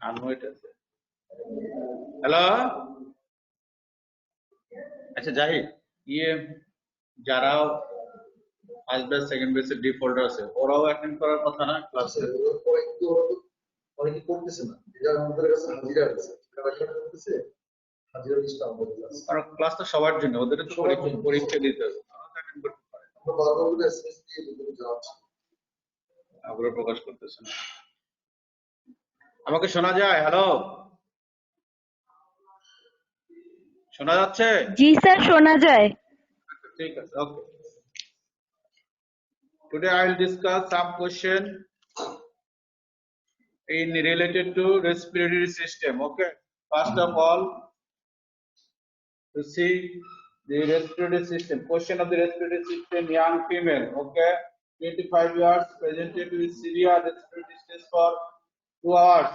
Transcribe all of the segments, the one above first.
Unmute আছে। Hello, আচ্ছা জাহিদ, ইয়ে যারা ফার্স্ট ব্যাচ সেকেন্ড ব্যাচের ডিফল্টার আছে ওরাও অ্যাটেন্ড করার কথা না ক্লাসে? অনেকে করতেছে না, যারা আমাদের কাছে হাজিরা আছে তারা কি করতেছে, হাজিরা লিস্ট আমাদের কাছে, কারণ ক্লাস তো সবার জন্য, ওদের তো পরীক্ষা দিতে হবে, অ্যাটেন্ড করতে পারে। আমরা বারবার করে এসএমএস দিয়ে ভিতরে যাচ্ছি, আগ্রহ প্রকাশ করতেছে না। আমাকে শোনা যায়? হ্যালো, শোনা যাচ্ছে? জি স্যার, শোনা যায়। ঠিক আছে, ওকে। Today I will discuss some question in related to respiratory system. Okay. First of all, to see the respiratory system. Question of the respiratory system: young female. Okay. 25 years, presented with severe respiratory distress for 2 hours.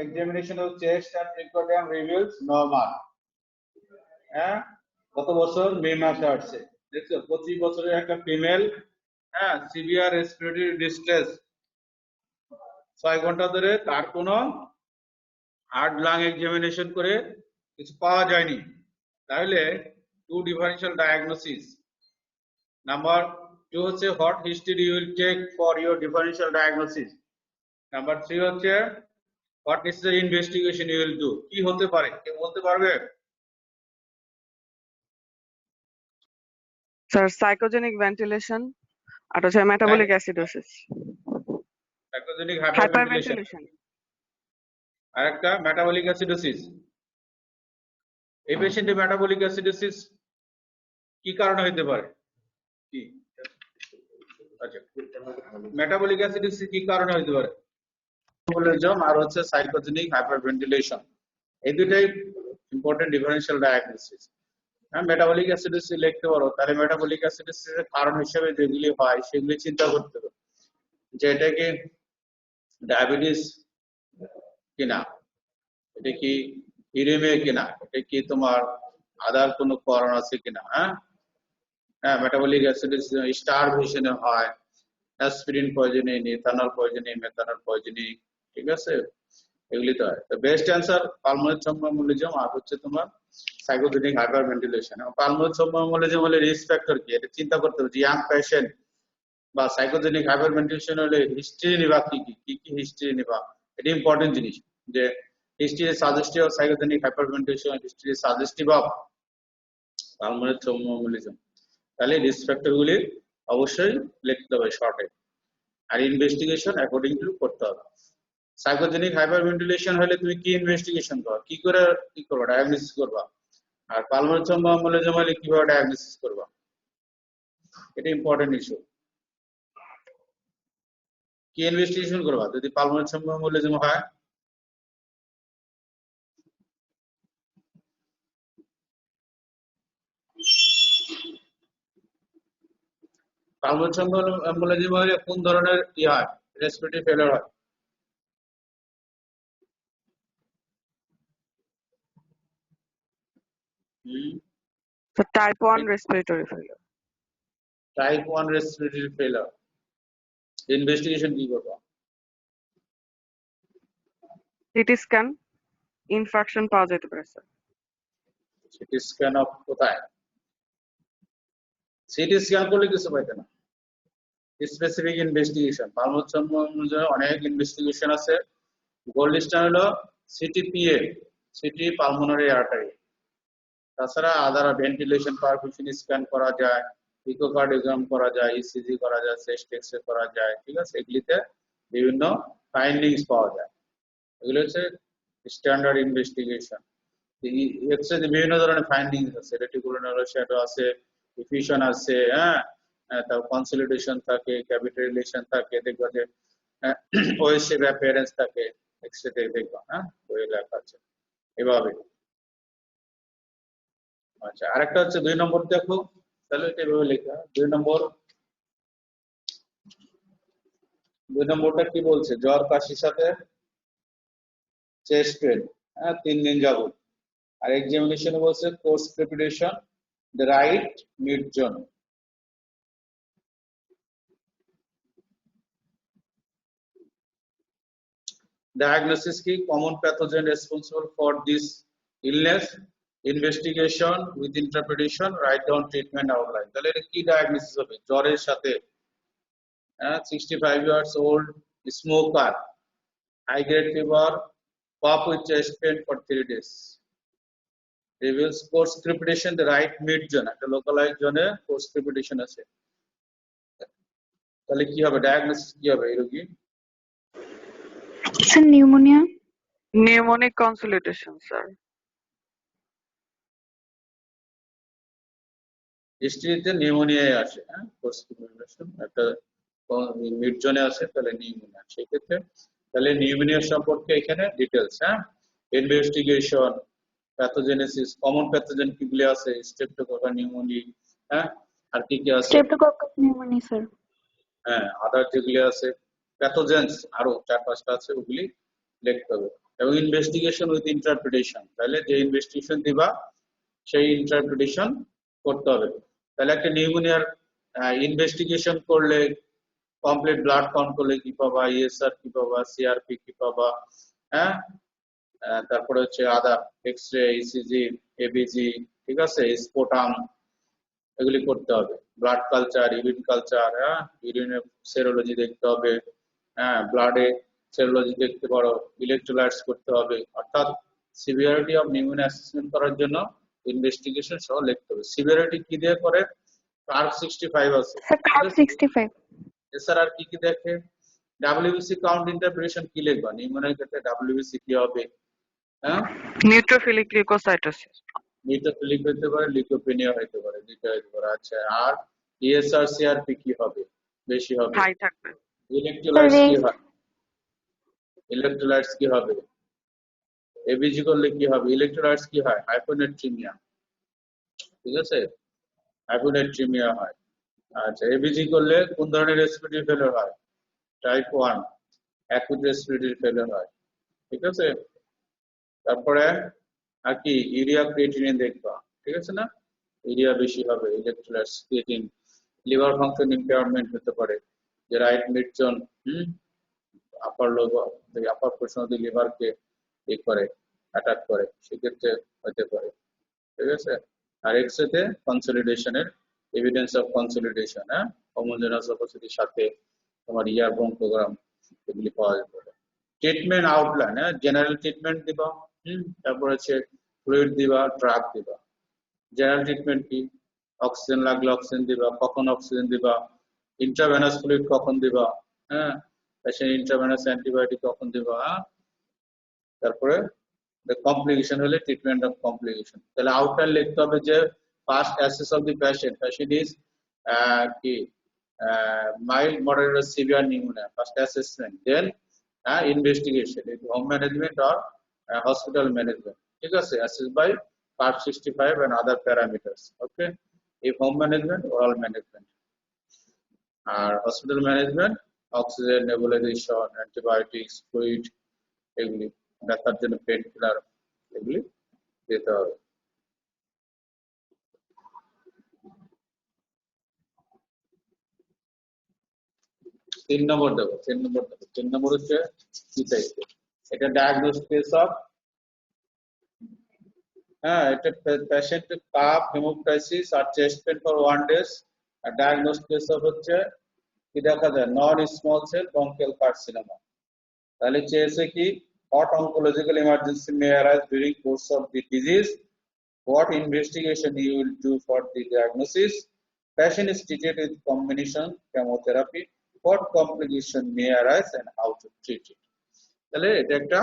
Examination of chest and recording reveals normal. হ্যাঁ, কত বছর? মে মাসে আসছে। দেখছো 25 বছরের একটা female, হ্যাঁ, severe respiratory distress, 6 ঘন্টা ধরে তার কোনো হার্ট লাং এক্সামিনেশন করে কিছু পাওয়া যায়নি। তাহলে টু ডিফারেন্সিয়াল ডায়াগনোসিস। নাম্বার 2 হচ্ছে what history you will take for your differential diagnosis. Number 3 হচ্ছে what necessary investigation you will do. কি হতে পারে কে বলতে পারবে? স্যার সাইকোজেনিক ভেন্টিলেশন আর হচ্ছে metabolic acidosis, psychogenic hyperventilation, hyperventilation আর একটা মেটাবলিক অ্যাসিডোসিস। এই পেশেন্টে মেটাবলিক অ্যাসিডোসিস কি কারণে হতে পারে? কি আচ্ছা, মেটাবলিক অ্যাসিডোসিস কি কারণে হতে পারে? মেটাবলিজম আর হচ্ছে সাইকোজেনিক হাইপারভেন্টিলেশন, এই দুটাই ইম্পর্টেন্ট ডিফারেন্সিয়াল ডায়াগনোসিস। হ্যাঁ, মেটাবলিক অ্যাসিডোসিস লিখতে পারো, তাহলে মেটাবলিক অ্যাসিডোসিসের কারণ হিসেবে যেগুলি হয় সেগুলি চিন্তা করতে হবে, যে এটা কি ডায়াবেটিস কিনা, এটা কি ইউরেমিয়া কিনা, এটা কি তোমার আদার কোনো কারণ আছে কিনা। হ্যাঁ, মেটাবলিক অ্যাসিডোসিস স্টারভেশনে হয়, aspirin poisoning, ethanol poisoning, methanol poisoning, ঠিক আছে, এগুলি তো হয়। তো বেস্ট অ্যান্সার পালমোনারি থ্রম্বোএমবোলিজম আর হচ্ছে তোমার সাইকোজেনিক হাইপারভেন্টিলেশন। পালমোনারি থ্রম্বোএমবোলিজম হলে রিস্ক ফ্যাক্টর কি, এটা চিন্তা করতে হবে। যে ইয়াং পেশেন্ট বা সাইকোজেনিক হাইপারভেন্টিলেশন হলে হিস্ট্রি নিবা, কি কি হিস্ট্রি নিবা, এটা ইম্পর্টেন্ট জিনিস। যে history suggestive of psychogenic hyperventilation, history suggestive of pulmonary thromboembolism, তাহলে রিস্ক ফ্যাক্টর গুলি অবশ্যই লিখতে হবে শর্টে। আর ইনভেস্টিগেশন অ্যাকর্ডিং টু করতে হবে। সাইকোজেনিক হাইপারভেন্টিলেশন হলে তুমি কি ইনভেস্টিগেশন করবা, কি করবা, ডায়াগনোসিস করবা। আর পালমোনারি থ্রম্বোএমবোলিজম হলে কিভাবে ডায়াগনোসিস করবা, এটা ইম্পর্টেন্ট ইস্যু। কি ইনভেস্টিগেশন করবা যদি পালমোনারি থ্রম্বোএমবোলিজম হয়? পালমোনারি থ্রম্বোএমবোলিজম হলে কোন ধরনের কি হয়? রেসপিরেটরি ফেলিওর হয়। তো type 1 respiratory failure. Type 1 respiratory failure, investigation কি করবা? সিটি স্ক্যান, ইনফেকশন পাওয়া যেতে পারে স্যার। সিটি স্ক্যান অফ কোথায়? সিটি স্ক্যান করলে কিছু পাইতে না। স্পেসিফিক ইনভেস্টিগেশন, পালমোনারি থ্রম্বোএমবোলিজমে অনেক ইনভেস্টিগেশন আছে। গোল্ড স্ট্যান্ডার্ড হলো সিটিপিএ, সিটি পালমোনারি আর্টারি। তাছাড়া আদার ভেন্টিলেশন পারফিউশন স্ক্যান করা যায়, ইকোকার্ডিওগ্রাম করা যায়, ইসিজি করা যায়, চেস্ট এক্সরে করা যায়, ঠিক আছে, এগুলিতে বিভিন্ন ফাইন্ডিংস পাওয়া যায়। এগুলো হচ্ছে স্ট্যান্ডার্ড ইনভেস্টিগেশন। এক্সরে বিভিন্ন ধরনের ফাইন্ডিংস আছে, রেটিকুলার শ্যাডো আছে, ডিফিউশন আছে, হ্যাঁ, তারপর কনসলিডেশন থাকে, ক্যাভিটেরিলেশন থাকে, দেখবা যে ওয়ে শেপ অ্যাপিয়ারেন্স থাকে, এক্সরে থেকে দেখবা, হ্যাঁ, ওই লেখা আছে এভাবে। আচ্ছা, আরেকটা হচ্ছে 2 নম্বর দেখো, তাহলে এটা এভাবে লেখা। 2 নম্বরটা কি বলছে? জ্বর কাশির সাথে চেস্ট পেন, হ্যাঁ, 3 দিন যাবত। আর এক্সামিনেশনে বলছে course preparation, the right mid zone. diagnosis কি common pathogen responsible for this illness, investigation with interpretation, write down treatment outline. তাহলে এটা কি diagnosis হবে? জ্বরের সাথে 65 years old smoker, high grade fever, cough with chest pain for 3 days. Reveals course crepitation, the right mid zone, একটা localized zone course crepitation আছে। তাহলে কি হবে? ডায়াগনোসিস কি হবে এই রোগী? Sir, pneumonia. Pneumonic consolidation, sir. হিস্ট্রিতে নিউমোনিয়ায় আসে, কোর্স ক্রিপিটেশন একটা মিড জোনে আসে, তাহলে নিউমোনিয়া। সেই ক্ষেত্রে তাহলে নিউমোনিয়া সম্পর্কে এখানে details, investigation, pathogenesis, common pathogen কিগুলি আছে, স্ট্রেপ্টোকোকাস নিউমোনি, আর কি কি আছে, Streptococcus pneumoniae, sir. আদার যেগুলি আছে প্যাথোজেন্স আরো 4-5টা আছে, ওগুলি লিখতে হবে। এবং ইনভেস্টিগেশন উইথ ইন্টারপ্রিটেশন, তাহলে যে ইনভেস্টিগেশন দিবা সেই ইন্টারপ্রিটেশন করতে হবে। তাহলে একটা নিউমোনিয়ার ইনভেস্টিগেশন করলে কমপ্লিট ব্লাড কাউন্ট করলে কি পাবা, ইএসআর কি পাবা, সিআরপি কি পাবা, তারপরে হচ্ছে আদার এক্সরে, ইসিজি, এবিজি, ঠিক আছে, স্পোটাম, এগুলি করতে হবে। ব্লাড কালচার, ইউরিন কালচার, ইউরিনের সেরোলজি দেখতে হবে, ব্লাডে সেরোলজি দেখতে পারো, ইলেকট্রোলাইটস করতে হবে। অর্থাৎ সিভিয়ারিটি অফ নিউমোনিয়া অ্যাসেসমেন্ট করার জন্য ইনভেস্টিগেশন সহ লিখতে হবে। সিভিয়ারিটি কি দিয়ে করে? কার্ভ 65 আছে, Sir, Carb 65. এছাড়া আর কি কি দেখে? ডাব্লিউবিসি কাউন্ট ইন্টারপ্রিটেশন কি লিখবা? নিউমোনিয়ার ক্ষেত্রে ডাব্লিউবিসি কি হবে? Neutrophilic leukocytosis. নিউট্রোফিলিক হতে পারে, লিউকোপেনিয়া হতে পারে, দুইটা হতে পারে। আচ্ছা, আর ইএসআর সিআরপি কি হবে? বেশি হবে। হাই থাকবে। ইলেকট্রোলাইটস কি হয়? ইলেকট্রোলাইটস কি হবে? এবিজি করলে কি হবে? ইলেকট্রোলাইটস কি হয়? হাইপোনেট্রিমিয়া, ঠিক আছে, হাইপোনেট্রিমিয়া হয়। আচ্ছা, এবিজি করলে কোন ধরনের রেসপিরেটরি ফেলিওর হয়? টাইপ 1 অ্যাকুট রেসপিরেটরি ফেলিওর হয়, ঠিক আছে। তারপরে আর কি? ইউরিয়া ক্রিয়েটিনিন দেখবা, ঠিক আছে না? ইউরিয়া বেশি হবে, electrolytes, creatinine. Liver function impairment হতে পারে, যে right mid zone upper upper portion of the লিভারকে করে, অ্যাটাক করে, সেক্ষেত্রে হতে পারে, ঠিক আছে। আর এক্সরেতে কনসলিডেশনের এভিডেন্স অফ কনসলিডেশন, হোমোজেনাস অপোসিটির সাথে তোমার ইয়ার ব্রঙ্কোগ্রাম, এগুলি পাওয়া যেতে পারে। ট্রিটমেন্ট আউটলাইন, জেনারেল ট্রিটমেন্ট দিবা, তারপর হচ্ছে ফ্লুইড দিবা, ড্রাগ দিবা। জেনারেল ট্রিটমেন্ট কি? অক্সিজেন লাগলে অক্সিজেন দিবা, কখন অক্সিজেন দিবা, ইন্ট্রাভেনাস ফ্লুইড কখন দিবা, পেশেন্ট ইন্ট্রাভেনাস অ্যান্টিবায়োটিক কখন দিবা, তারপরে কমপ্লিকেশন হলে ট্রিটমেন্ট অফ কমপ্লিকেশন। তাহলে আউটলাইন লিখতে হবে যে first assess of the patient, patient is কি mild, moderate or severe pneumonia, first assessment, then investigation, home management or hospital management, ঠিক আছে, assessed by Part 65 and other parameters, okay. If home management, oral management, R hospital management, oxygen, nebulization, antibiotics, fluid, এগুলি দেখার জন্য pain killer, এগুলি দিতে হবে। তিন নম্বর দেখো, তিন নম্বর হচ্ছে কি চাইছে? এটা ডায়াগনোসিস অফ, এটা পেশেন্ট কাফ, হেমোপ্টাইসিস আর চেস্ট পেন ফর 1 days, আর ডায়াগনোসিস অফ হচ্ছে কি দেখা যায়? Non small cell bronchial carcinoma. তাহলে চেয়েছে কি? what oncological emergency may arise during course of the disease, what investigation you will do for the diagnosis, patient is treated with combination chemotherapy, what complication may arise and how to treat it. তাহলে এটা একটা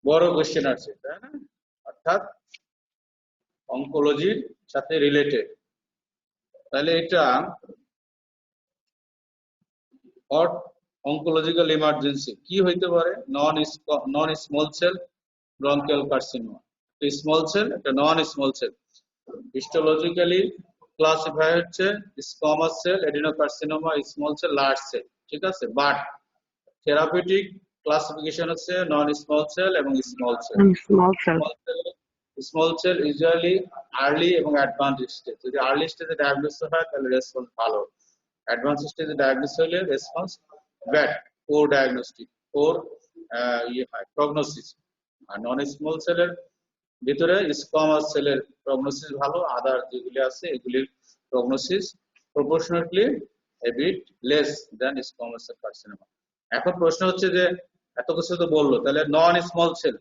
বড় question আছে, তাই না? অর্থাৎ অনকোলজির সাথে related. তাহলে এটা what oncological emergency কি হইতে পারে? Non small cell bronchial carcinoma, small cell, এটা non small cell. Histologically classify হচ্ছে squamous cell, adenocarcinoma, small cell, large cell, ঠিক আছে। বাট থেরাপিউটিক ক্লাসিফিকেশন হচ্ছে নন স্মল সেল এবং small cell. Small cell. Small cell usually early এবং advance stage. যদি early স্টেজে diagnosis হয় তাহলে রেসপন্স ভালো, অ্যাডভান্স স্টেজে ডায়াগনোসিস হলে response bad, poor diagnostic, poor ইয়ে হয় প্রগনোসিস, আর নন স্মল সেলের ভিতরে স্কোয়ামাস সেলের প্রগনোসিস ভালো, আদার যেগুলি আছে এগুলির prognosis proportionately a bit less than squamous cell carcinoma. এখন প্রশ্ন হচ্ছে যে এত কিছু তো বললো, তাহলে নন স্মল সেল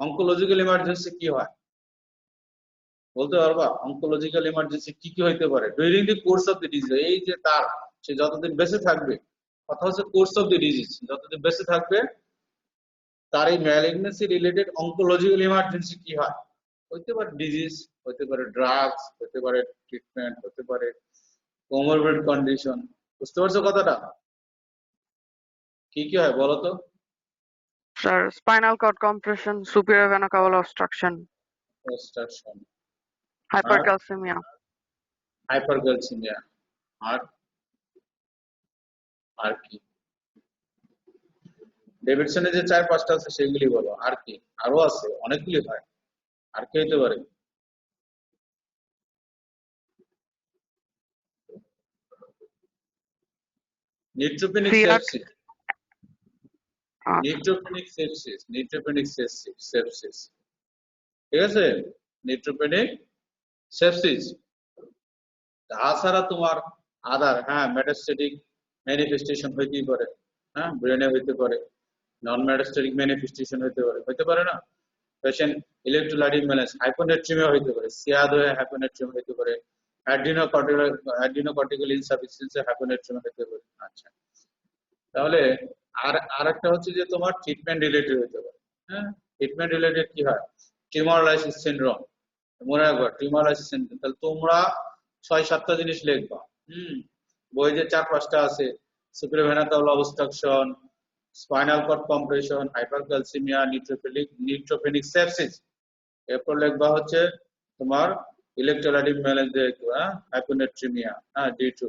অনকোলজিক্যাল ইমার্জেন্সি কি হয় বলতে পারবা? অনকোলজিক্যাল ইমার্জেন্সি কি কি হইতে পারে during the course of the disease? এই যে তার সে যতদিন বেঁচে থাকবে, কথা হচ্ছে কোর্স অফ দি ডিজিজ যতদিন বেঁচে থাকবে তার এই ম্যালিগনেন্সি রিলেটেড অনকোলজিক্যাল ইমার্জেন্সি কি হয়? হইতে পারে ডিজিজ, হইতে পারে ড্রাগস, হইতে পারে ট্রিটমেন্ট, হতে পারে কোমরবিড কন্ডিশন। বুঝতে পারছো কথাটা? কি কি হয় বলো তো? Sir, spinal cord compression, superior vena cava obstruction, Obstruction, hypercalcemia, হাইপারক্যালসিমিয়া, আর আর কি? ডেভিডসনের যে 4-5টা আছে সেগুলি বলো, আর কি? আরো আছে, অনেকগুলি হয়, আর কি হইতে পারে? নিউট্রোপেনিক Fiat, সেপসিস, নিউট্রোপেনিক সেপসিস, নিউট্রোপেনিক সেপসিস, ঠিক আছে? নিউট্রোপেনিক সেপসিস। তাছাড়া তোমার আদার, হ্যাঁ, মেটাস্টেটিক ম্যানিফেস্টেশন হইতেই পারে, হ্যাঁ, ব্রেনে হইতে পারে, নন মেটাস্টেটিক ম্যানিফেস্টেশন হইতে পারে না? পেশেন্ট ইলেকট্রোলাইট ইমব্যালেন্স, হাইপোনেট্রিমিয়া হইতে পারে, সিয়াদোয়ে হাইপোনেট্রিমিয়া হইতে পারে, অ্যাড্রিনোকর্টিক্যাল ইনসাফিসিয়েন্সি হাইপোনেট্রিমিয়া হইতে পারে। আচ্ছা, তাহলে আরেকটা হচ্ছে যে তোমার ট্রিটমেন্ট রিলেটেড হইতে পারে, হ্যাঁ, ট্রিটমেন্ট রিলেটেড কি হয়? টিউমার লাইসিস সিনড্রোম, মনে রাখবা টিউমার লাইসিস সিনড্রোম। তাহলে তোমরা 6-7টা জিনিস লিখবা, বই যে 4-5টা আছে, superior vena caval obstruction, spinal cord compression, hypercalcaemia, neutropenic sepsis, এরপর লিখবা হচ্ছে তোমার ইলেকট্রোলাইট ইমব্যালেন্স, হাইপোনেট্রিমিয়া, হ্যাঁ, D2,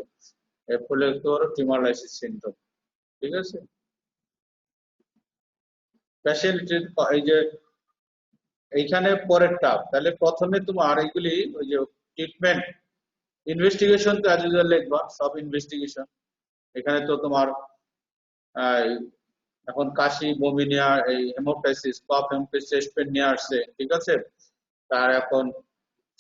এরপর লিখতে পারো টিউমার লাইসিস সিনড্রোম। ঠিক আছে? স্পেশালিটি এই যে এইখানে পরেরটা, তাহলে প্রথমে তোমার এইগুলি ওই যে ট্রিটমেন্ট ইনভেস্টিগেশন তো অ্যাজ ইউজুয়াল লিখবা, সব ইনভেস্টিগেশন। এখানে তো তোমার এখন কাশি, বমি নেওয়া, এই হেমোপ্টাইসিস, কফ হেমোপ্টাইসিস, চেস্ট পেন নিয়ে আসছে, ঠিক আছে? তার এখন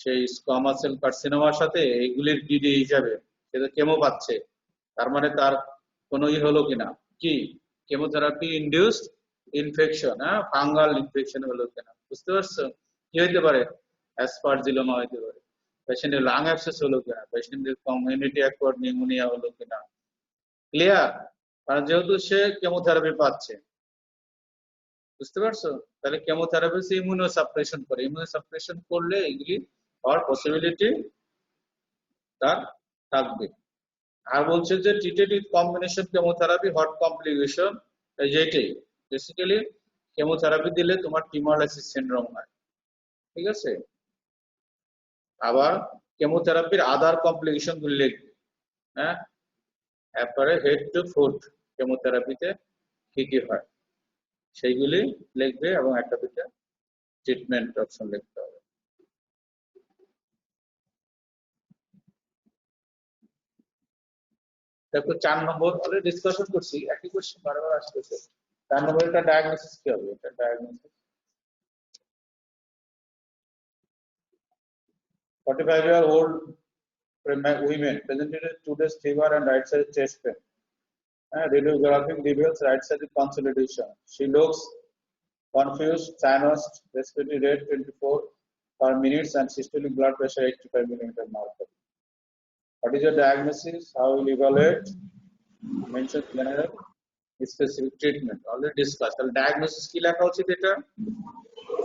সেই স্কোয়ামাস সেল কার্সিনোমার সাথে এইগুলির ডিডি হিসাবে সে তো কেমো পাচ্ছে, তার মানে তার কোনো হলো কিনা, কি কেমোথেরাপি ইনডিউসড ইনফেকশন, হ্যাঁ, ফাঙ্গাল ইনফেকশন হলো কিনা, বুঝতে পারছো? কি হইতে পারে? অ্যাসপারজিলোমা হইতে পারে, পেশেন্টের লাং অ্যাবসেস হলো কিনা, পেশেন্টের কমিউনিটি অ্যাকোয়ার্ড নিউমোনিয়া হলো কিনা। ক্লিয়ার? কারণ যেহেতু সে কেমোথেরাপি পাচ্ছে, বুঝতে পারছো? তাহলে কেমোথেরাপি সে ইমিউনোসাপ্রেশন করে, ইমিউনোসাপ্রেশন করলে এগুলি হওয়ার পসিবিলিটি তার থাকবে। আর বলছে যে treated with combination chemotherapy hot complication, এই যেটাই বেসিক্যালি কেমোথেরাপি দিলে তোমার টিউমার লাইসিস সিনড্রোম হয়, ঠিক আছে? আবার কেমোথেরাপির আদার কমপ্লিকেশন গুলি লিখবে, হ্যাঁ, এরপরে হেড টু ফুট কেমোথেরাপিতে কি কি হয় সেইগুলি লিখবে, এবং একটা দুটো ট্রিটমেন্ট অপশন লিখতে হবে। দেখো 4 নম্বর অলরেডি ডিসকাশন করছি, একই কোশ্চেন বারবার আসতেছে। 4 নম্বরটা ডায়াগনোসিস কি হবে? এটা diagnosis 45-year-old women presented with 2 days fever and right side chest pain. Radiographic reveals right side consolidation. She looks confused, cyanosed, respiratory rate 24 per minute and systolic blood pressure 85 mm mercury. What is your diagnosis? How will you evaluate? Mention general specific treatment. Already discussed. তাহলে diagnosis কি লেখা উচিত এটা?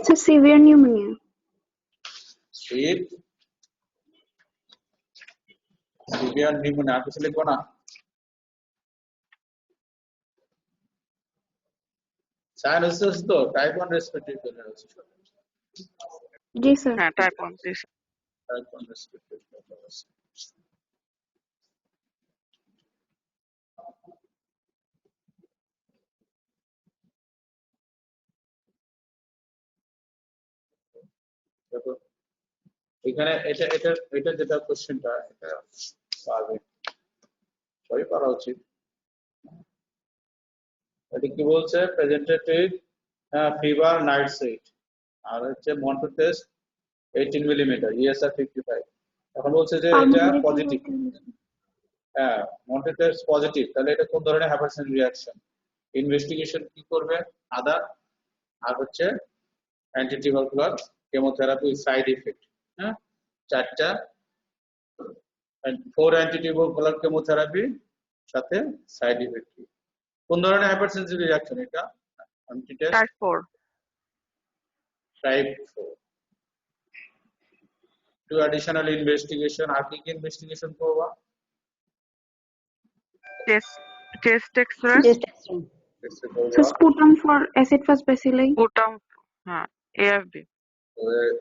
So severe pneumonia. Severe pneumonia, কিছু লিখবো না? Cyanosis তো type 1 respiratory failure হচ্ছে, Ji sir. type 1, this. Type 1 respiratory failure হচ্ছে। দেখো এখানে এটা যেটা কোশ্চেনটা, এটা পারবে, সবই পারা উচিত। এটা কি বলছে presented with fever night sweat আর হচ্ছে মন্টো টেস্ট 18 মিলিমিটার ইএসআর 55 এখন বলছে যে এটা Pulmonary পজিটিভ হ্যাঁ মন্টো টেস্ট পজিটিভ তাহলে এটা কোন ধরনের হাইপারটেনশন রিঅ্যাকশন ইনভেস্টিগেশন কি করবে আদার আর হচ্ছে অ্যান্টিটিউবারকুলার কেমোথেরাপি সাইড ইফেক্ট হ্যাঁ চারটা 4 অ্যান্টিটিউবারকুলার কেমোথেরাপি সাথে সাইড ইফেক্ট কোন ধরনের হাইপারটেনসিভ রিঅ্যাকশন এটা anti test Type 4. Type 4 to additional investigation আর কি ইনভেস্টিগেশন করবা Chest X-ray. Just extra. Test So করবা sputum for acid fast bacilli. Sputum. AFB.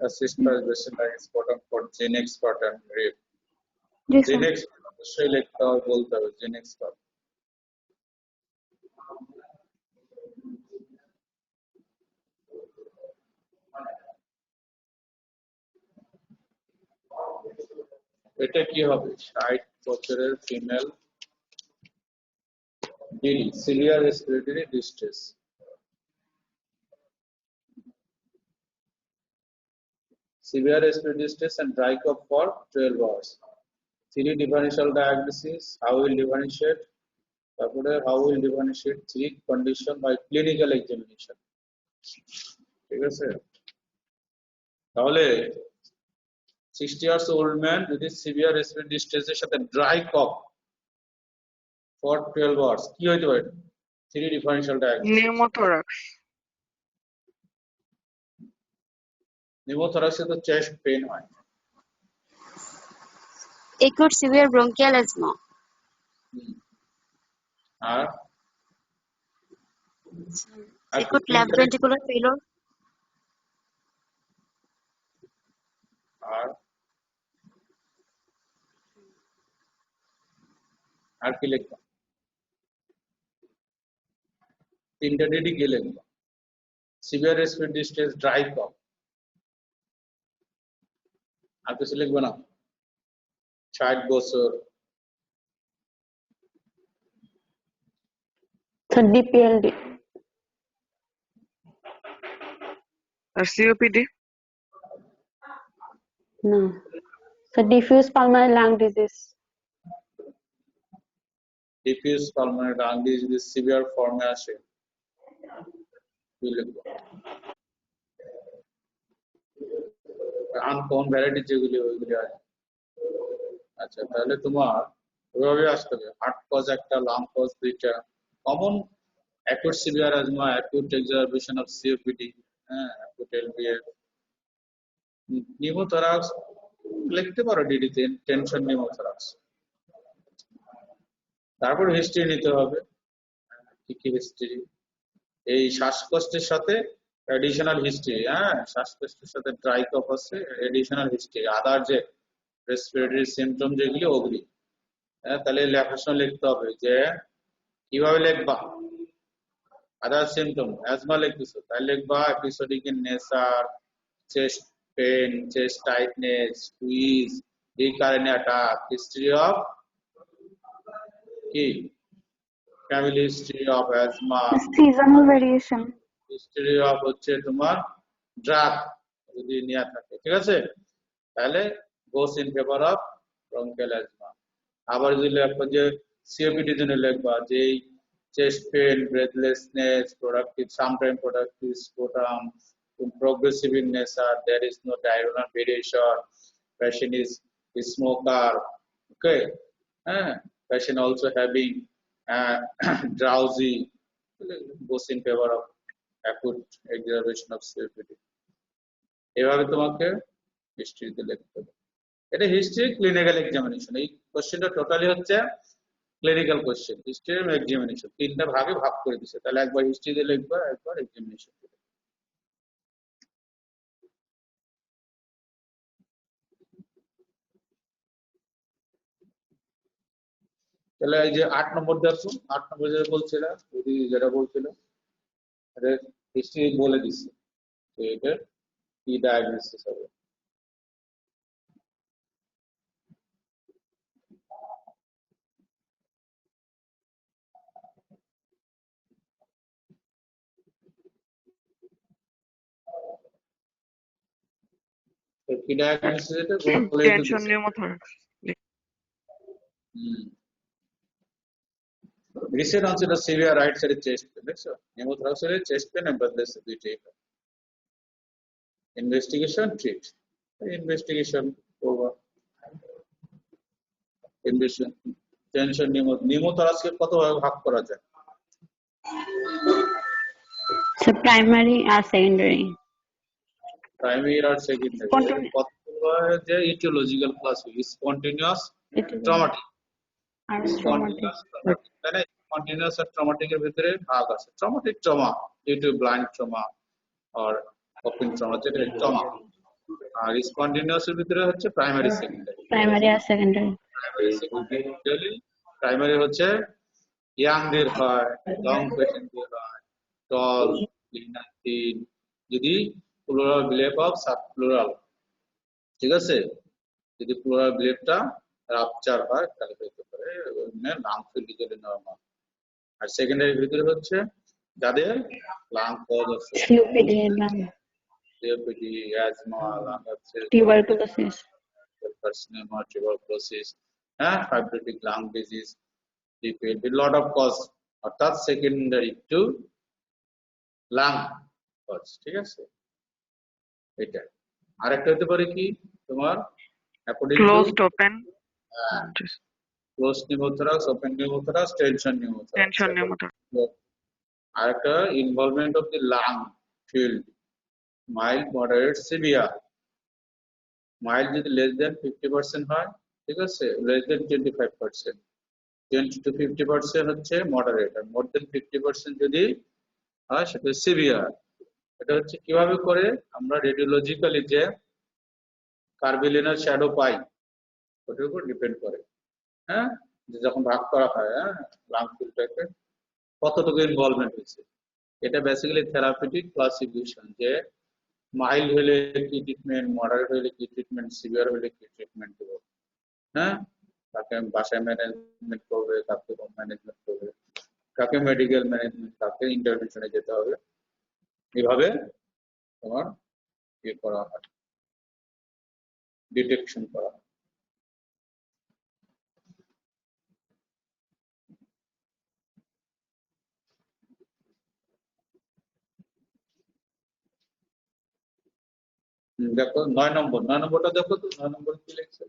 assist by specialized spottum for gene expert and rape Yes, gene sir. expert অবশ্যই লিখতে হবে বলতে হবে gene expert এটা কি হবে 60 বছরের female DD severe respiratory distress severe respiratory distress and dry cough for 12 hours. 3 differential diagnosis, how will differentiate? তারপরে how will differentiate 3 condition by clinical examination. ঠিক আছে তাহলে 60 years old man with severe respiratory distress এর সাথে dry cough for 12 hours কি হইতে পারে 3 differential diagnosis. Pneumothorax. pneumothorax এ তো chest pain হয় Acute severe bronchial asthma. আর Acute left ventricular failure. আর কি লিখবা তিনটা ডিডি কি লিখবা severe respiratory distress dry cough আর কিছু লিখবে না 60 বছর So DPLD. COPD. No. So diffuse pulmonary lung disease. Diffuse pulmonary lung disease severe ফর্মে আসে কি লিখবো আনকমন ভ্যারাইটি যেগুলি ওইগুলি আছে আচ্ছা তাহলে তোমার ওইভাবে আসতে হবে হার্ট কজ একটা লাং কজ দুইটা common acute severe asthma acute exacerbation of COPD হ্যাঁ অ্যাকুট এলভিএফ নিউমোথরাক্স লিখতে পারো ডিডিতে টেনশন নিউমোথরাক্স তারপর হিস্ট্রি নিতে হবে কি কি হিস্ট্রি এই শ্বাসকষ্টের সাথে এডিশনাল হিস্ট্রি হ্যাঁ শ্বাসকষ্টের সাথে ড্রাই কফ আছে এডিশনাল হিস্ট্রি আদার যে রেসপিরেটরি সিমটম যেগুলি ওগুলি হ্যাঁ তাহলে লেখাশোনা লিখতে হবে যে কিভাবে লিখবা আদার সিমটম অ্যাজমা লিখতেছো তাই লিখবা episodic in nature chest pain chest tightness squeeze recurrent attack history of কি family history of asthma Seasonal variation. History of হচ্ছে তোমার ড্রাগ যদি নেওয়া থাকে ঠিক আছে তাহলে goes in favour of bronchial asthma আবার যদি লিখবা যে সিওপিডি জন্য লিখবা যে chest pain breathlessness productive sometime productive sputum progressive in nature there is no diurnal variation patient is smoker okay patient also having drowsy goes in favor of acute exacerbation of COPD এভাবে তোমাকে হিস্ট্রিতে লিখতে হবে এটা history clinical examination এই কোশ্চেনটা totally হচ্ছে clinical question history এবং examination তিনটা ভাগে ভাগ করে দিয়েছে তাহলে একবার হিস্ট্রিতে লিখবা একবার এক্সামিনেশন তাহলে এই যে 8 নম্বর দেখো 8 নম্বর যেটা বলছিল যেটা বলছিল হিস্ট্রি বলে দিচ্ছে তো এটা কি ডায়াগনোসিস হবে কি ডায়াগনোসিস এটা বলেই তো tension দিছে। pneumothorax. Recent onset of severe right side chest pain, দেখছো? Pneumothorax হলে chest pain and breathless দুইটাই হয়। Investigation, treat. Investigation over. Tension pneumothorax কে কত ভাগে ভাগ করা যায়? So primary or secondary? Primary or secondary? Spontaneous. কত হয় যে etiological class spontaneous traumatic. Or Spontaneous traumatic. traumatic, তাই না? Spontaneous আর traumatic এর ভিতরে ভাগ আছে। Traumatic trauma due to blind trauma or open trauma, যেটা trauma। আর spontaneous এর ভিতরে হচ্ছে primary secondary। Primary or secondary? Primary হচ্ছে ইয়াংদের হয়, লং পেশেন্টদের হয়, টল, লিনাথিন, যদি প্লুরাল ব্লেপ অফ সাবপ্লুরাল, ঠিক আছে? যদি প্লুরাল ব্লেপটা রাপচার হয় তাহলে হতে পারে লাং ফিজিক্যালি নরমাল। আর সেকেন্ডারি ভিতরে হচ্ছে যাদের লাং কজ আছে, COPD, lung, COPD, asthma, lung tuberculosis. carcinoma, tuberculosis, fibrotic lung disease, a lot of cause, অর্থাৎ secondary to lung cause, ঠিক আছে? এটা আরেকটা হতে পারে কি তোমার according to Closed open. closed pneumothorax, open pneumothorax, tension pneumothorax. Tension pneumothorax. আরেকটা involvement of the lung field, mild, moderate, severe. Mild যদি লেস দেন 50% হয়, ঠিক আছে, লেস দেন 25%, 20 to 50% হচ্ছে মডারেট, আর মোর দেন 50% যদি হয় সেটা সিভিয়ার। এটা হচ্ছে কিভাবে করে আমরা রেডিওলজিক্যালি যে কার্ভিলিনার শ্যাডো পাই ওটার উপর ডিপেন্ড করে, হ্যাঁ, যে যখন ভাগ করা হয়, হ্যাঁ, লাং ফিল্ডটাকে কতটুকু ইনভলভমেন্ট হয়েছে। এটা বেসিক্যালি থেরাপিউটিক ক্লাসিফিকেশন, যে মাইল্ড হলে কি ট্রিটমেন্ট, মডারেট হলে কি ট্রিটমেন্ট, সিভিয়ার হলে কি ট্রিটমেন্ট দেবো, হ্যাঁ, কাকে বাসায় ম্যানেজমেন্ট করবে, কাকে হোম ম্যানেজমেন্ট করবে, কাকে মেডিকেল ম্যানেজমেন্ট, কাকে ইন্টারভেনশনে যেতে হবে, এইভাবে তোমার ইয়ে করা হয়, ডিটেকশন করা হয়। দেখো 9 নম্বরটা দেখো তো, 9 নম্বর কি লিখছে?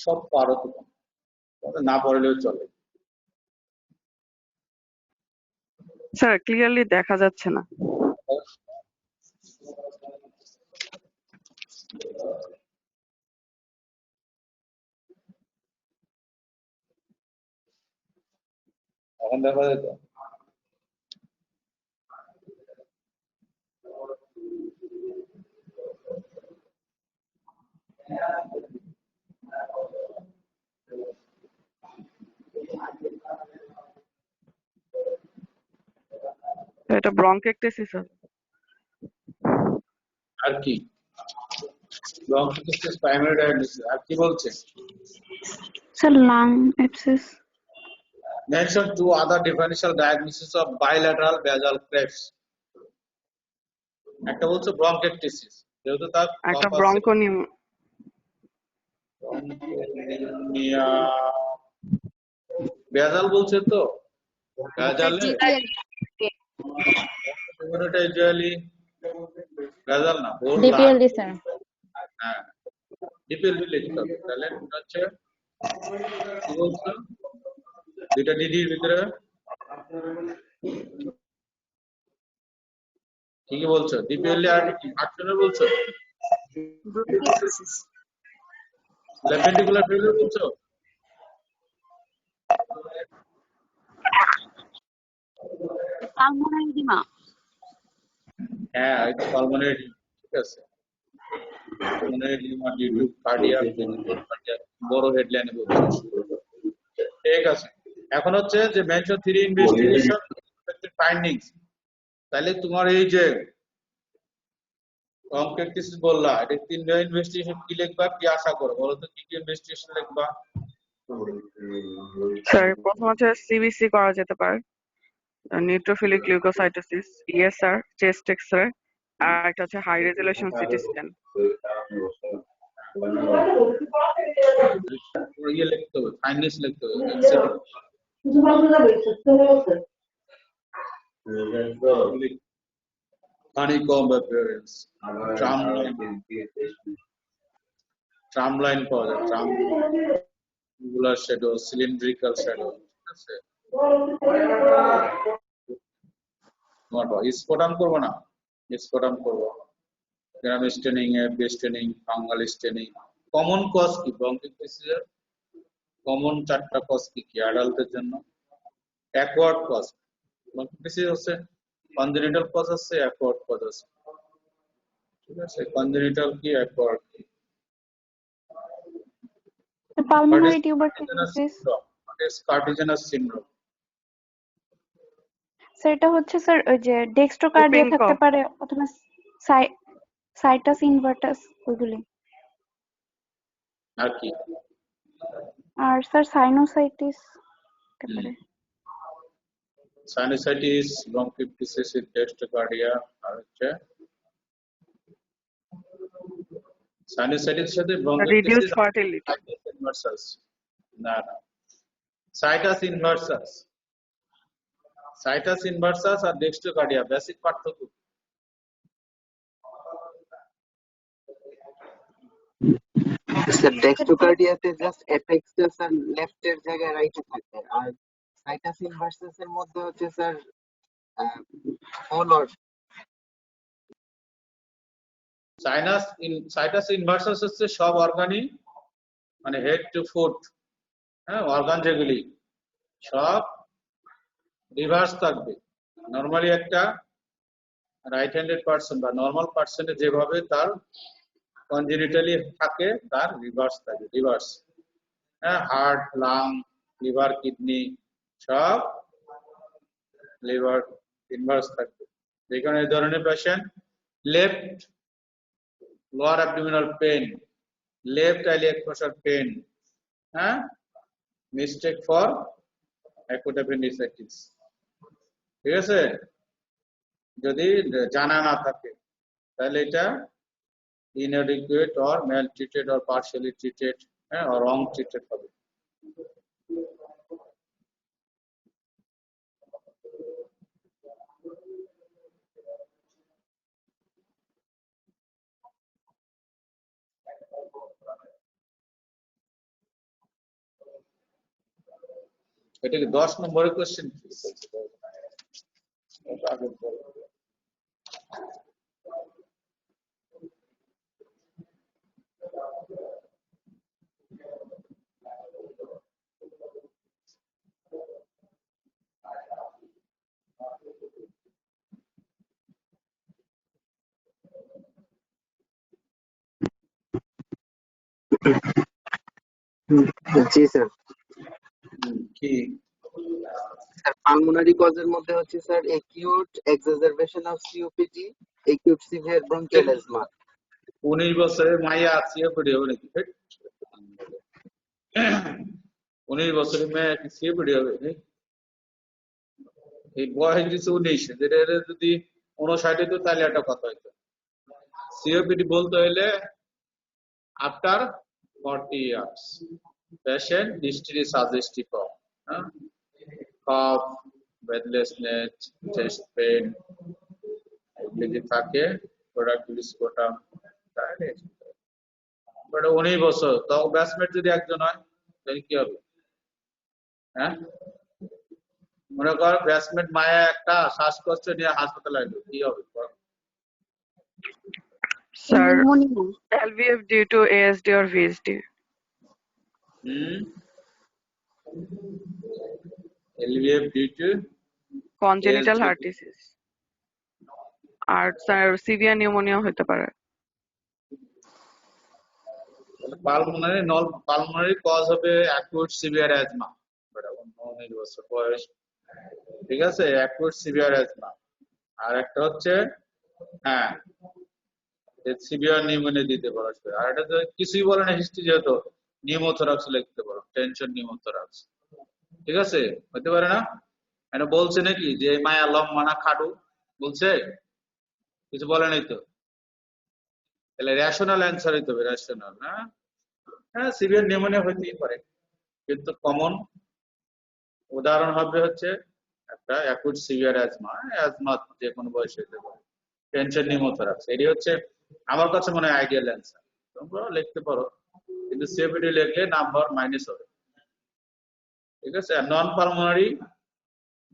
সব পারো তো, না পড়লেও চলে। স্যার ক্লিয়ারলি দেখা যাচ্ছে না। এখন দেখা যায় তো? এটা ব্রঙ্কেকটেসিস স্যার। আর কি ব্রঙ্কিটিস প্রাইমারি ডায়াগনোসিস, আর কি বলছে? So lung abscess. Mention two other differential diagnoses of bilateral basal clefts. একটা বলছে ব্রঙ্কেকটিসিস, যেহেতু তার একটা ব্রঙ্কোনিয়া বেজাল বলছে তো, বেজালে এটা ইউজুয়ালি বেজাল না, DPLD sir. হ্যাঁ, ডিপিএলডি লিখতে হবে। তাহলে হচ্ছে কি বলছো, দুইটা ডিডির ভিতরে ঠিকই বলছো, ডিপিএলডি আর কি আটজনের বলছো, লেফট ভেন্ট্রিকুলার ফেলিউর বলছো, Pulmonary edema. হ্যাঁ, এটা পালমোনারি, ঠিক আছে, pulmonary oedema due to cardiac, বড় হেডলাইনে বলছো, ঠিক আছে। এখন হচ্ছে যে মেনশন 3 ইনভেস্টিগেশন ফাইন্ডিংস। তাহলে তোমার এই যে ব্রঙ্কেকটিসিস বললা, এটা 3টা ইনভেস্টিগেশন কি লিখবা, কি আশা করো বলো তো, কি কি ইনভেস্টিগেশন লিখবা? স্যার প্রথম হচ্ছে সিবিসি করা যেতে পারে, neutrophilic leukocytosis, ESR, chest X-ray, আর একটা হচ্ছে হাই রেজলিউশন সিটি স্ক্যান। ইয়ে লিখতে হবে, ফাইন্ডনেস লিখতে হবে, honeycomb appearance, tramline পাওয়া যায়, triangular shadow, cylindrical shadow, ঠিক আছে? স্পটাম করবো না, স্পটাম করবো, gram staining, F staining, fungal staining. Common cause কি ব্রঙ্কিওলসিসের? কমন 4টা কজ কি কি অ্যাডাল্টের জন্য? অ্যাকোয়ার্ড কজ, ব্রঙ্কিওলসিস হচ্ছে কনজেনিটাল কজ আছে, অ্যাকোয়ার্ড কজ আছে, ঠিক আছে? কনজেনিটাল কি, অ্যাকোয়ার্ড কি? The pulmonary tuberculosis, Kartagener's syndrome. সেটা হচ্ছে স্যার ওই যে ডেক্সট্রোকার্ডিয়া Whooping থাকতে cough. পারে অথবা সাইটাস ইনভার্টাস ওইগুলি। আর কি? আর স্যার সাইনোসাইটিস থাকতে পারে। সাইনোসাইটিস, ব্রঙ্কিওলসিস, ডেক্সট্রোকার্ডিয়া, আর হচ্ছে সাইনোসাইটিস সাথে ব্রঙ্কিওলসিস, Reduced fertility. ইনভার্সাস। না না, সাইটাস ইনভার্সাস, সাইটাস ইনভার্সাস আর ডেক্সট্রোকার্ডিয়া বেসিক পার্থক্য। স্যার ডেক্সট্রোকার্ডিয়াতে জাস্ট অ্যাপেক্সটা স্যার লেফটের জায়গায় রাইটে থাকে, আর সাইটাস ইনভার্সাস এর মধ্যে হচ্ছে স্যার হোল অর সাইটাস ইনভার্সাস হচ্ছে সব অর্গানই, মানে হেড টু ফুট, হ্যাঁ, অর্গান যেগুলি সব রিভার্স থাকবে। নরমালি একটা রাইট হ্যান্ডেড পার্সন বা নর্মাল পার্সনে যেভাবে তার কনজেনিটালি থাকে তার রিভার্স থাকে, রিভার্স। হ্যাঁ, হার্ট, লাং, লিভার, কিডনি সব লিভার ইনভার্স থাকবে। যেখানে এই ধরনের patient left lower abdominal pain, left iliac fossa pain, হ্যাঁ, মিস্টেক ফর অ্যাকুট অ্যাপেন্ডিসাইটিস, ঠিক আছে? যদি জানা না থাকে তাহলে এটা inadequate or maltreated or partially treated, or wrong treated হবে। এটা কি 10 নম্বরের কোশ্চেন? জি স্যার। কি স্যার পালমোনারি কজের মধ্যে হচ্ছে sir acute exacerbation of COPD, acute severe bronchial asthma. 19 বছরের মাইয়া সিওপিডি হবে নাকি? 19 বছরের মেয়ে কি সিওপিডি হবে? এই বয়স দিচ্ছে 19, যেটা যদি 59 তো তাহলে একটা কথা হইতো। সিওপিডি বলতে হইলে after 40 years patient history suggestive of cough, breathlessness, chest pain যদি থাকে, প্রোডাক্টিভ স্পোটাম, তাহলে বাট 19 বছর তো ব্যাচমেট যদি একজন হয় তাহলে কি হবে? হ্যাঁ, মনে কর ব্যাচমেট মায়া একটা শ্বাসকষ্ট নিয়ে হাসপাতালে আসবে, কি হবে? Sir, Pneumonia. LVF due to ASD or VSD. LVF due to Congenital ASD. heart disease. R sir severe pneumonia হতে পারে। পালমোনারি কজ হবে অ্যাকুট সিভিয়ার অ্যাজমা, 19 বছর বয়স, ঠিক আছে? Acute severe asthma. আর একটা হচ্ছে হ্যাঁ সিভিয়ার নিউমোনিয়া দিতে পারো। আর এটা তো কিছুই বলে না হিস্ট্রি, যেহেতু নিউমোথোরাক্স লিখতে পারো, টেনশন নিউমোথোরাক্স, ঠিক আছে? হতে পারে না? এটা বলছে নাকি যে মায়া লম্বা না খাটু? বলছে? কিছু বলে নাই তো, তাহলে রেশনাল অ্যান্সার হইতে হবে, রেশনাল না। হ্যাঁ, সিভিয়ার নিউমোনিয়া হইতেই পারে, কিন্তু কমন উদাহরণ হবে হচ্ছে একটা অ্যাকুট সিভিয়ার অ্যাজমা, অ্যাজমা যে কোনো বয়সে হতে পারে, টেনশন নিউমোথরাক্স, এটি হচ্ছে আমার কাছে মনে হয় আইডিয়াল অ্যান্সার। তোমরা লিখতে পারো, কিন্তু সিএপিডি লিখলে নাম্বার মাইনাস হবে, ঠিক আছে। আর নন পালমোনারি,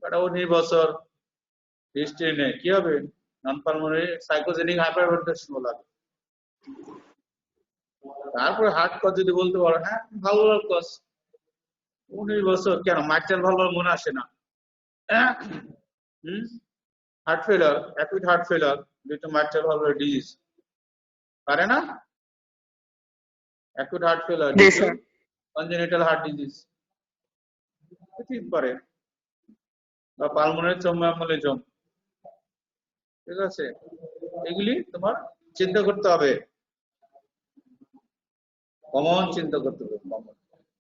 এটা 19 বছর, হিস্ট্রি নেই, কি হবে? নন পালমোনারি সাইকোজেনিক হাইপারটেনশন লাগে। তারপরে হার্ট কজ যদি বলতে পারো, হ্যাঁ ভালভাল কজ, 19 বছর, কেন মাইট্রাল ভালভাল মনে আসে না? Heart failure, acute heart failure due to mitral valvular disease, পারে না? Acute heart failure due Yes, to sir. Congenital heart disease, ঠিক পারে। বা পালমোনারি থ্রম্বোএম্বোলিজম, ঠিক আছে। এগুলি তোমার চিন্তা করতে হবে, কমন চিন্তা করতে হবে, কমন।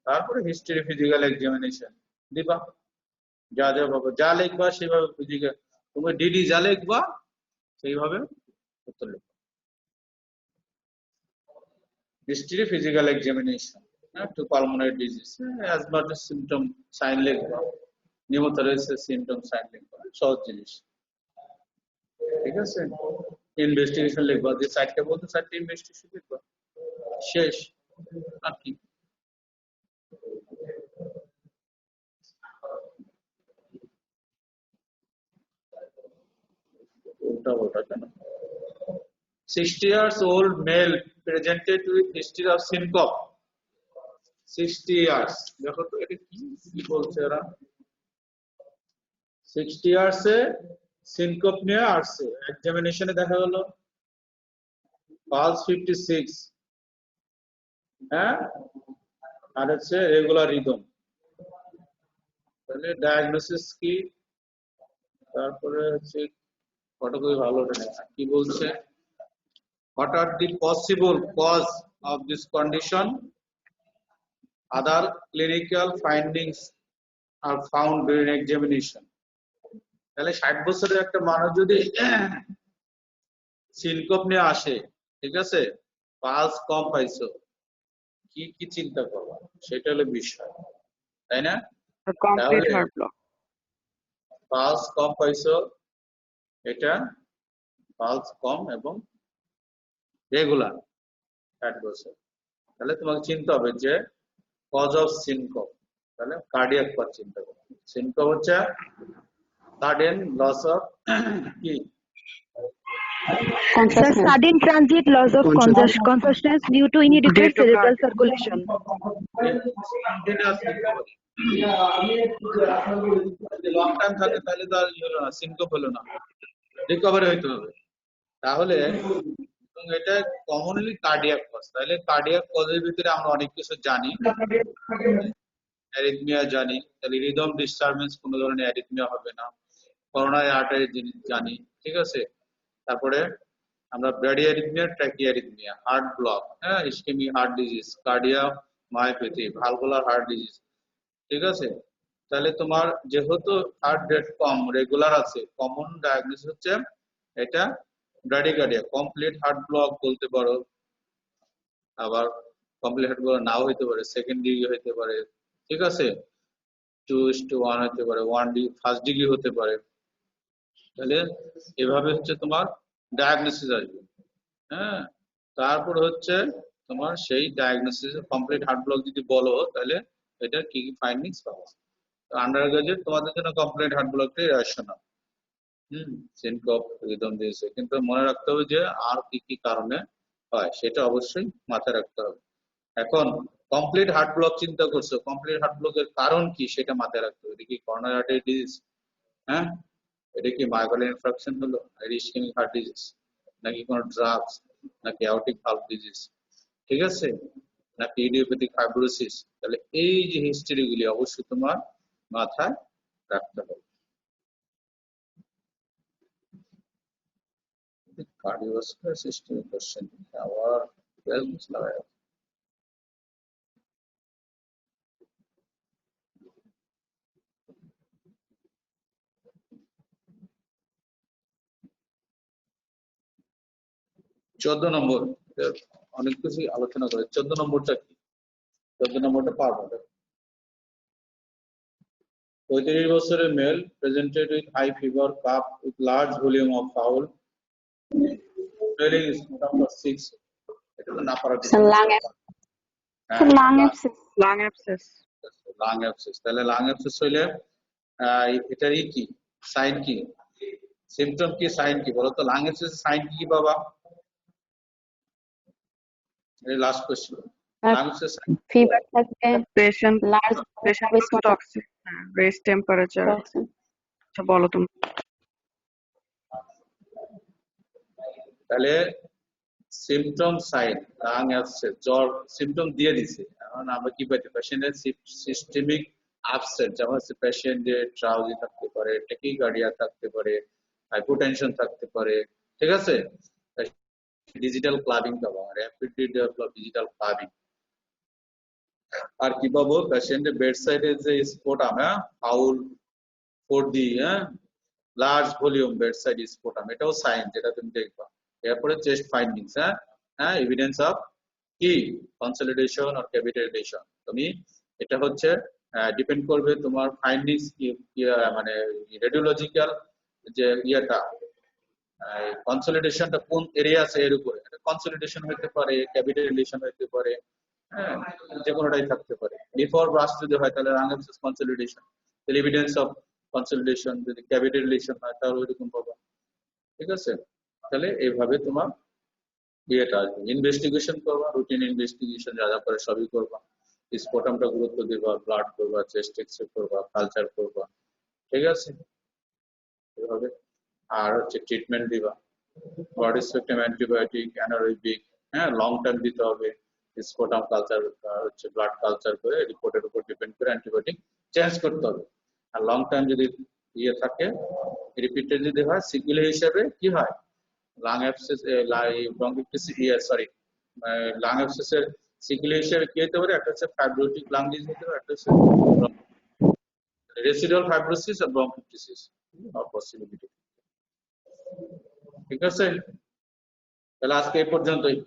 তারপরে হিস্ট্রি, ফিজিক্যাল এক্সামিনেশন দিবা, যা যা ভাবো, যা লিখবা সেভাবে ফিজিক্যাল, তুমি ডিডি যা লিখবা সেইভাবে উত্তর লিখবা। History, physical examination, to pulmonary disease, অ্যাজমার সিমটম সাইন লিখবা, নিউমোথরাক্সের সিমটম সাইন লিখবা, সহজ জিনিস, ঠিক আছে। ইনভেস্টিগেশন লিখবা, যে চারটে বলতে চারটে ইনভেস্টিগেশন লিখবা, শেষ। আর কি? উল্টা উল্টা কেন? 60 years old male presented with history of syncope. 60 years, দেখো তো এটা কি বলছে এরা? 60 years এ সিনকোপ নিয়ে আসছে, এক্সামিনেশনে দেখা গেল পালস 56, হ্যাঁ, আর হচ্ছে রেগুলার রিদম, তাহলে ডায়াগনোসিস কি? তারপরে হচ্ছে ফটোকপি ভালো ওঠে না, কি বলছে? What are the possible cause of this condition? Other clinical findings are found during examination. তাহলে 60 বছরের একটা মানুষ যদি সিনকোপ নিয়ে আসে, ঠিক আছে, পালস কম পাইছো, কি কি চিন্তা করবা, সেটা হলো বিষয়, তাই না? A complete তাহলে heart block. পালস কম পাইছো, এটা পালস কম এবং রেগুলার 60 বছর, তাহলে তোমাকে চিন্তা হবে যে কজ অফ সিনকোপ, তাহলে কার্ডিয়াক কজ চিন্তা করবে। সিনকোপ হচ্ছে সাডেন লস অফ কি? Sir, Consciousness. sudden transient loss of consciousness due to inadequate Due to cerebral cardiac. circulation. Continuous recovery, যদি লং টাইম থাকে তাহলে তো আর সিনকোপ হলো না, রিকভারি হইতে হবে। তাহলে এবং এটা কমনলি কার্ডিয়াক কজ, তাহলে কার্ডিয়াক কজের ভিতরে আমরা অনেক কিছু জানি, অ্যারিথমিয়া জানি, তাহলে রিদম ডিস্টারবেন্স, কোনো ধরনের অ্যারিথমিয়া হবে না, করোনারি আর্টারি জানি, ঠিক আছে। তারপরে আমরা ব্র্যাডি অ্যারিথমিয়া, ট্র্যাকি অ্যারিথমিয়া, হার্ট ব্লক, হ্যাঁ, ischaemic heart disease, cardiac myopathy, valvular heart disease, ঠিক আছে। তাহলে তোমার যেহেতু হার্ট রেট কম, রেগুলার আছে, কমন ডায়াগনোসিস হচ্ছে এটা ব্র্যাডিকার্ডিয়া, কমপ্লিট হার্ট ব্লক বলতে পারো, আবার কমপ্লিট হার্ট ব্লক নাও হইতে পারে, সেকেন্ড ডিগ্রি হইতে পারে, ঠিক আছে, 2:1 হতে পারে, 1 ডিগ্রি ফার্স্ট ডিগ্রি হতে পারে। তাহলে এভাবে হচ্ছে তোমার ডায়াগনোসিস আসবে, হ্যাঁ। তারপর হচ্ছে তোমার সেই ডায়াগনোসিস, কমপ্লিট হার্ট ব্লক যদি বলো, তাহলে এটা কি কি ফাইন্ডিংস পাবো। আন্ডার গ্রাজুয়েট তোমাদের জন্য কমপ্লিট হার্ট ব্লকটাই রাশনাল, সিনকপ রিদম দিয়েছে, কিন্তু মনে রাখতে হবে যে আর কি কি কারণে হয় সেটা অবশ্যই মাথায় রাখতে হবে। এখন কমপ্লিট হার্ট ব্লক চিন্তা করছো, কমপ্লিট হার্ট ব্লকের কারণ কি সেটা মাথায় রাখতে হবে। এটা কি করোনারি আর্টারি ডিজিজ, হ্যাঁ, এটা কি মাইওকার্ডিয়াল ইনফ্রাকশন হলো, ইসকেমিক হার্ট ডিজিজ, নাকি কোনো ড্রাগস, নাকি অ্যাওর্টিক ভালভ ডিজিজ, ঠিক আছে, নাকি ইডিওপ্যাথিক ফাইব্রোসিস। তাহলে এই যে হিস্ট্রি গুলি অবশ্যই তোমার মাথায় রাখতে হবে। cardiovascular system question আবার 12 মিনিট লাগায়। 14 নম্বর এটা অনেক কিছু আলোচনা করে 14 নম্বরটা কি 14 নম্বরটা পারবো না 35 বছরের male presented with high fever cough with large volume of foul swelling is number 6 এটা তো না পারা Sir, lung abscess. Lung abscess. Lung abscess তাহলে লাং অ্যাবসেস হইলে এটারই কি সাইন কি সিম্পটম কি সাইন কি বলো তো লাং অ্যাবসেস সাইন কি বাবা এই last question lung abscess Fever থাকবে, Patient large was toxic. Raised temperature. toxin. আচ্ছা বলো তুমি। তাহলে সিম্পটম সাইন লাং অ্যাবসেস জ্বর সিম্পটম দিয়ে দিছে এখন আমরা কি পাইতে পেশেন্টের সিস্টেমিক আপসেট যেমন পেশেন্টের ট্রাউজি থাকতে পারে টেকিকার্ডিয়া থাকতে পারে হাইপোটেনশন থাকতে পারে ঠিক আছে ডিজিটাল ক্লাবিং পাবো র্যাপিডলি ডেভেলপ ডিজিটাল ক্লাবিং আর কি পাবো পেশেন্টের বেড সাইডে যে sputum foul for the large volume bed side sputum এটাও সাইন যেটা তুমি দেখবা এরপরে চেস্ট ফাইন্ডিংস এভিডেন্স অফ কি কনসলিডেশন অর ক্যাভিটেশন তুমি এটা হচ্ছে ডিপেন্ড করবে তোমার ফাইন্ডিংস মানে রেডিওলজিক্যাল যে ইয়েটা কনসলিডেশনটা কোন এরিয়া আছে এর উপরে কনসলিডেশন হতে পারে ক্যাভিটেশন হতে পারে হ্যাঁ যে কোনোটাই থাকতে পারে বিফোর ব্রাশ যদি হয় তাহলে লাং অ্যাবসেস কনসলিডেশন তাহলে এভিডেন্স অফ কনসলিডেশন যদি ক্যাভিটেশন হয় তাহলে ওইরকম পাবা ঠিক আছে তাহলে এইভাবে তোমার ইয়েটা আসবে ইনভেস্টিগেশন করবা রুটিন ইনভেস্টিগেশন যা যা করে সবই করবা স্পোটামটা গুরুত্ব দিবা ব্লাড করবা চেস্ট এক্সরে করবা কালচার করবা ঠিক আছে এভাবে আর হচ্ছে ট্রিটমেন্ট দিবা broad spectrum antibiotic anaerobic long term দিতে হবে স্পোটাম কালচার হচ্ছে ব্লাড কালচার করে রিপোর্টের উপর ডিপেন্ড করে অ্যান্টিবায়োটিক চেঞ্জ করতে হবে আর লং টার্ম যদি ইয়ে থাকে রিপিটেড যদি হয় সিকুয়েল হিসেবে কি হয় lung abscess bronchitis sorry lung অ্যাবসেসের সিকুয়েল হিসেবে কি হতে পারে একটা হচ্ছে ফাইব্রোটিক লাং ডিজিজ হতে পারে একটা হচ্ছে রেসিডুয়াল ফাইব্রোসিস আর ব্রঙ্কিটিস পসিবিলিটি ঠিক আছে তাহলে আজকে এই পর্যন্তই